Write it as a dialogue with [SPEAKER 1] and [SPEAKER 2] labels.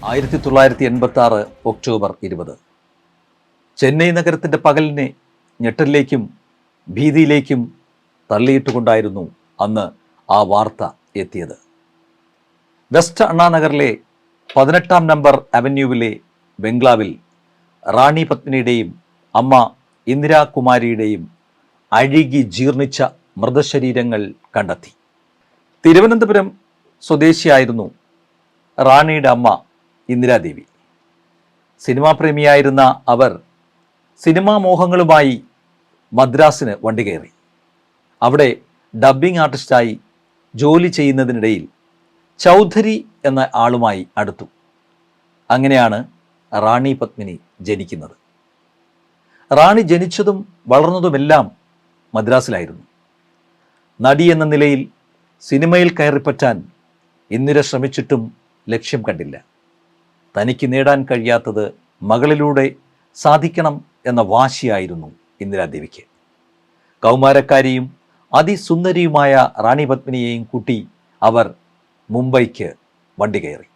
[SPEAKER 1] 1986 October 20 Chennai നഗരത്തിൻ്റെ പകലിനെ ഞെട്ടലിലേക്കും ഭീതിയിലേക്കും തള്ളിയിട്ടുകൊണ്ടായിരുന്നു അന്ന് ആ വാർത്ത എത്തിയത്. വെസ്റ്റ് അണ്ണാനഗറിലെ 18-ാം നമ്പർ അവന്യൂവിലെ ബംഗ്ലാവിൽ റാണി പത്മിനിയുടെയും അമ്മ ഇന്ദിരാകുമാരിയുടെയും അഴുകി ജീർണിച്ച മൃതശരീരങ്ങൾ കണ്ടെത്തി. തിരുവനന്തപുരം സ്വദേശിയായിരുന്നു റാണിയുടെ അമ്മ ഇന്ദിരാദേവി. സിനിമാ പ്രേമിയായിരുന്ന അവർ സിനിമാ മോഹങ്ങളുമായി മദ്രാസിന് വണ്ടി കയറി. അവിടെ ഡബ്ബിംഗ് ആർട്ടിസ്റ്റായി ജോലി ചെയ്യുന്നതിനിടയിൽ ചൗധരി എന്ന ആളുമായി അടുത്തു. അങ്ങനെയാണ് റാണി പത്മിനി ജനിക്കുന്നത്. റാണി ജനിച്ചതും വളർന്നതുമെല്ലാം മദ്രാസിലായിരുന്നു. നടി എന്ന നിലയിൽ സിനിമയിൽ കയറിപ്പറ്റാൻ ഇന്ദിര ശ്രമിച്ചിട്ടും ലക്ഷ്യം കണ്ടില്ല. തനിക്ക് നേടാൻ കഴിയാത്തത് മകളിലൂടെ സാധിക്കണം എന്ന വാശിയായിരുന്നു ഇന്ദിരാദേവിക്ക്. കൗമാരക്കാരിയും അതിസുന്ദരിയുമായ റാണി പത്മിനിയെയും കൂട്ടി അവർ മുംബൈക്ക് വണ്ടി കയറി.